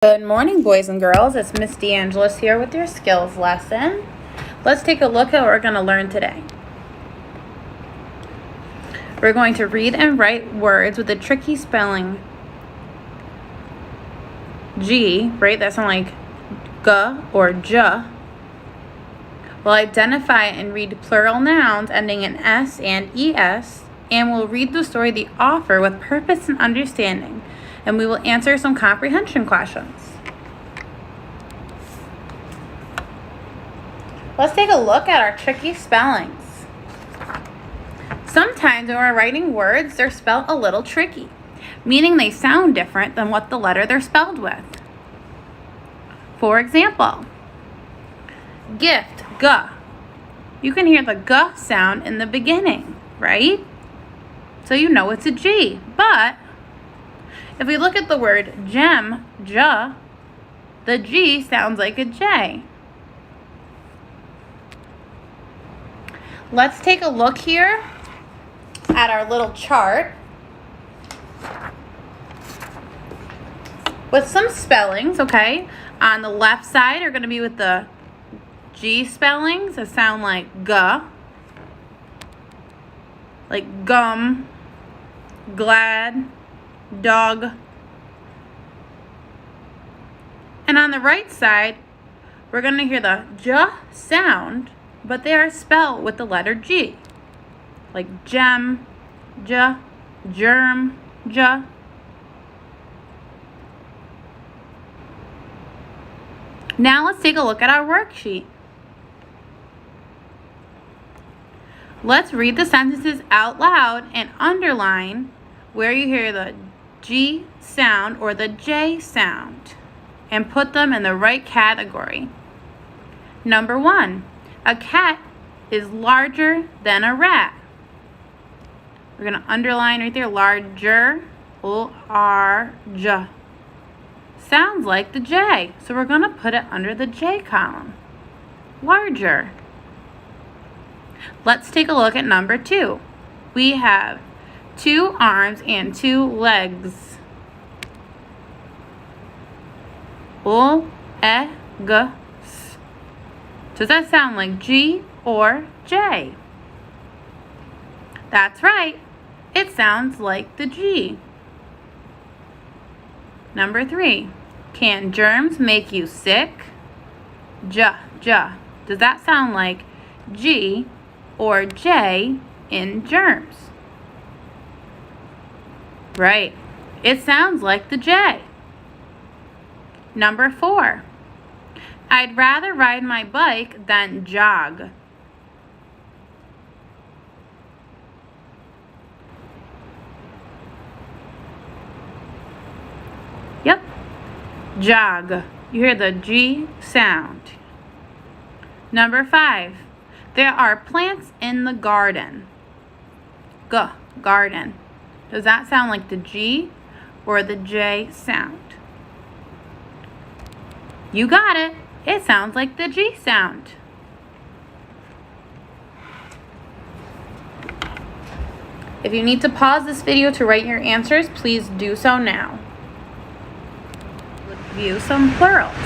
Good morning, boys and girls. It's Miss DeAngelis here with your skills lesson. Let's take a look at what we're going to learn today. We're going to read and write words with a tricky spelling. G, right? That sounds like G or J. We'll identify and read plural nouns ending in S and ES, and we'll read the story of the author with purpose and understanding. And we will answer some comprehension questions. Let's take a look at our tricky spellings. Sometimes when we're writing words, they're spelled a little tricky, meaning they sound different than what the letter they're spelled with. For example, gift, G. You can hear the G sound in the beginning, right? So you know it's a G, but if we look at the word gem, J, the G sounds like a J. Let's take a look here at our little chart with some spellings, okay? On the left side are going to be with the G spellings that sound like G, like gum, glad, dog. And on the right side, we're going to hear the J sound, but they are spelled with the letter G. Like gem, J, germ, J. Now let's take a look at our worksheet. Let's read the sentences out loud and underline where you hear the G sound or the J sound and put them in the right category. Number 1, a cat is larger than a rat. We're going to underline right there, larger, O-R-J. Sounds like the J, so we're going to put it under the J column. Larger. Let's take a look at number 2. We have 2 arms and 2 legs. O-E-G-S. Does that sound like G or J? That's right. It sounds like the G. Number 3. Can germs make you sick? J. Does that sound like G or J in germs? Right. It sounds like the J. Number 4. I'd rather ride my bike than jog. Yep. Jog. You hear the G sound. Number 5. There are plants in the garden. Garden. Does that sound like the G or the J sound? You got it. It sounds like the G sound. If you need to pause this video to write your answers, please do so now. Let's review some plurals.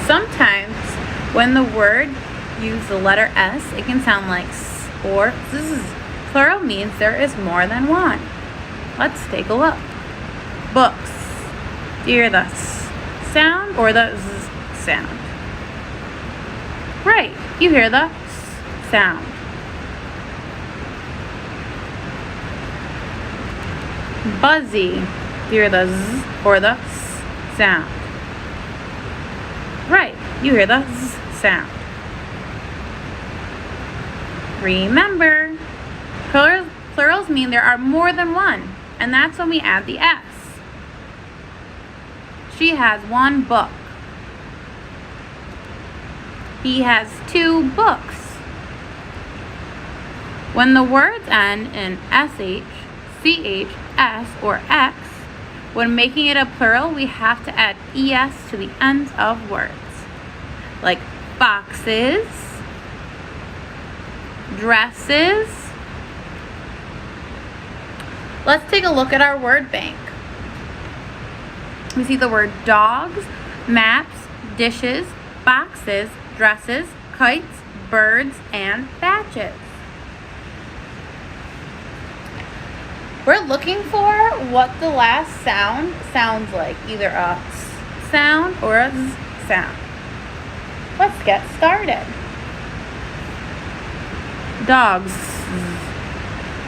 Sometimes when the word uses the letter S, it can sound like S or Z. Plural means there is more than one. Let's take a look. Books. Do you hear the S sound or the Z sound? Right, you hear the S sound. Buzzy. Do you hear the Z or the S sound? Right, you hear the Z sound. Remember, plurals mean there are more than one, and that's when we add the S. She has 1 book. He has 2 books. When the words end in SH, CH, S, or X, when making it a plural, we have to add ES to the ends of words. Like boxes, dresses. Let's take a look at our word bank. We see the word dogs, maps, dishes, boxes, dresses, kites, birds, and batches. We're looking for what the last sound sounds like, either a S sound or a Z sound. Let's get started. Dogs.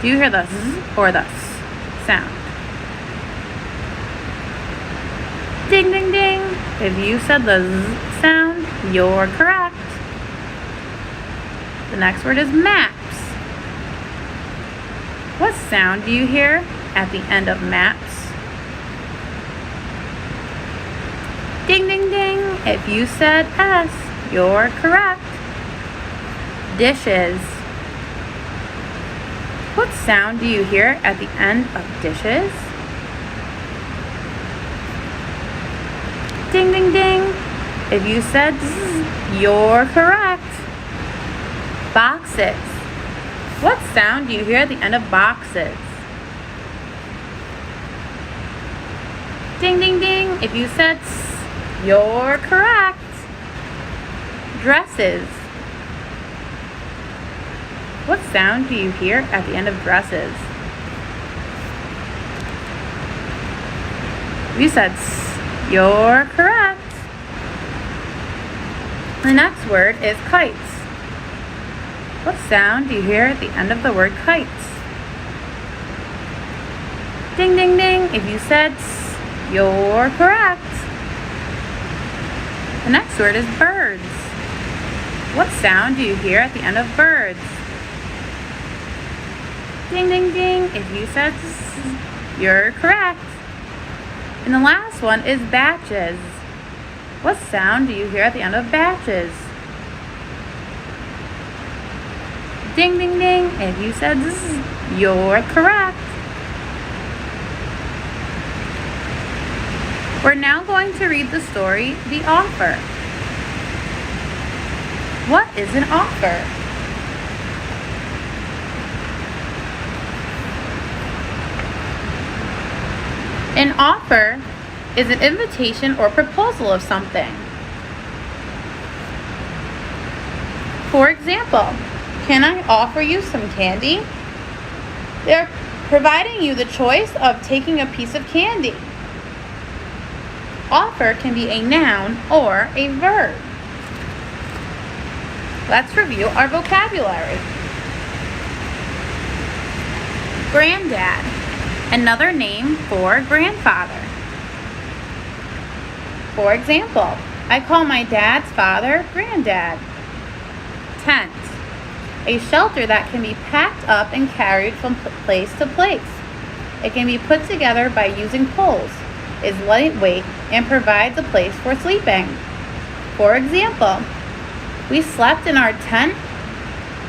Do you hear the Z or the S sound? Ding, ding, ding. If you said the Z sound, you're correct. The next word is maps. What sound do you hear at the end of maps? Ding, ding, ding. If you said S, you're correct. Dishes. What sound do you hear at the end of dishes? Ding, ding, ding. If you said Z, you're correct. Boxes. What sound do you hear at the end of boxes? Ding, ding, ding. If you said S, you're correct. Dresses. What sound do you hear at the end of dresses? If you said S, you're correct. The next word is kites. What sound do you hear at the end of the word kites? Ding, ding, ding. If you said S, you're correct. The next word is birds. What sound do you hear at the end of birds? Ding, ding, ding. If you said S, you're correct. And the last one is batches. What sound do you hear at the end of batches? Ding, ding, ding. If you said Z, you're correct. We're now going to read the story, The Offer. What is an offer? An offer is an invitation or proposal of something. For example, can I offer you some candy? They're providing you the choice of taking a piece of candy. Offer can be a noun or a verb. Let's review our vocabulary. Granddad, another name for grandfather. For example, I call my dad's father Granddad. Tent, a shelter that can be packed up and carried from place to place. It can be put together by using poles, is lightweight, and provides a place for sleeping. For example, we slept in our tent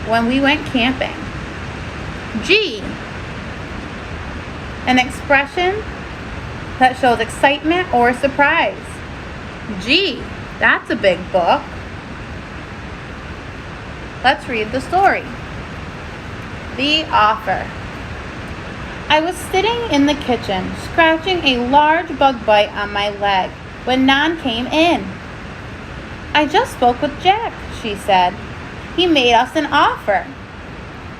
when we went camping. G, an expression that shows excitement or surprise. Gee, that's a big book. Let's read the story. The Offer. I was sitting in the kitchen, scratching a large bug bite on my leg, when Nan came in. I just spoke with Jack, she said. He made us an offer.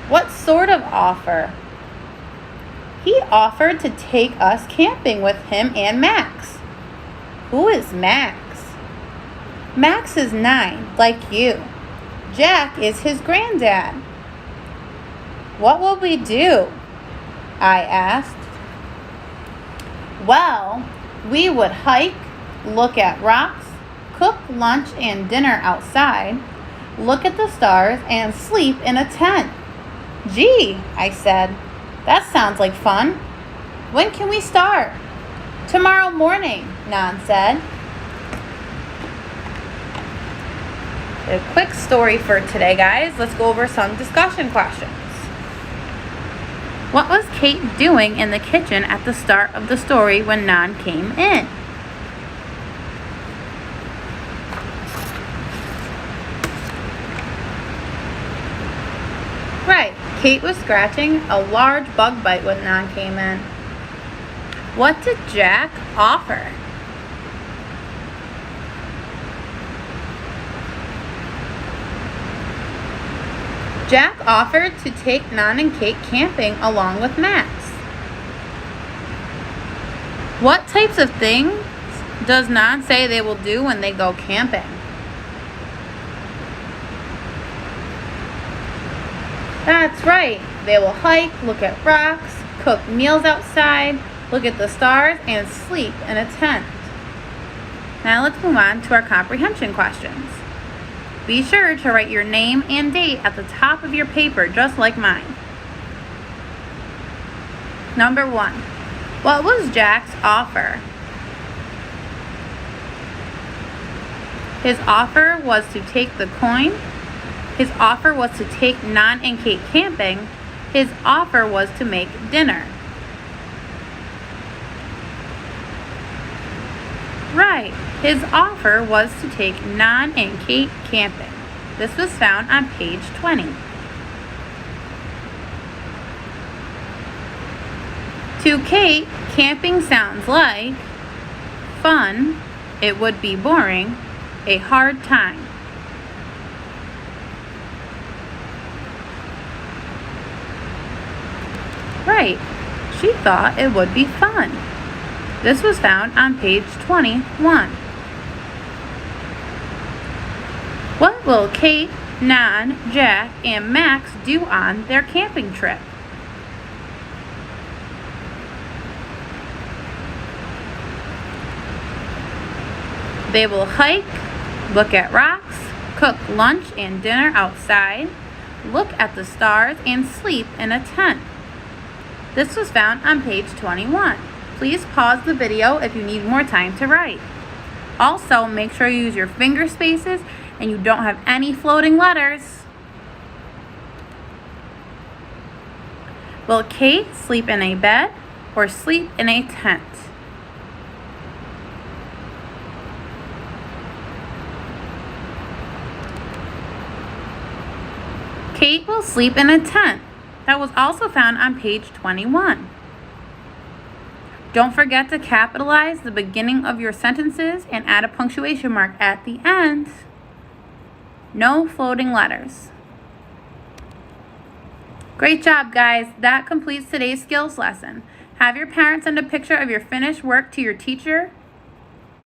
What sort of offer? He offered to take us camping with him and Max. Who is Max? Max is 9, like you. Jack is his granddad. What will we do? I asked. Well, we would hike, look at rocks, cook lunch and dinner outside, look at the stars, and sleep in a tent. Gee, I said, that sounds like fun. When can we start? Tomorrow morning, Nan said. A quick story for today, guys. Let's go over some discussion questions. What was Kate doing in the kitchen at the start of the story when Nan came in? Right, Kate was scratching a large bug bite when Nan came in. What did Jack offer? Jack offered to take Nan and Kate camping along with Max. What types of things does Nan say they will do when they go camping? That's right. They will hike, look at rocks, cook meals outside, look at the stars, and sleep in a tent. Now let's move on to our comprehension questions. Be sure to write your name and date at the top of your paper, just like mine. Number 1. What was Jack's offer? His offer was to take the coin. His offer was to take Nan and Kate camping. His offer was to make dinner. Right. His offer was to take Nan and Kate camping. This was found on page 20. To Kate, camping sounds like fun, it would be boring, a hard time. Right. She thought it would be fun. This was found on page 21. What will Kate, Nan, Jack, and Max do on their camping trip? They will hike, look at rocks, cook lunch and dinner outside, look at the stars, and sleep in a tent. This was found on page 21. Please pause the video if you need more time to write. Also, make sure you use your finger spaces and you don't have any floating letters. Will Kate sleep in a bed or sleep in a tent? Kate will sleep in a tent. That was also found on page 21. Don't forget to capitalize the beginning of your sentences and add a punctuation mark at the end. No floating letters. Great job, guys. That completes today's skills lesson. Have your parents send a picture of your finished work to your teacher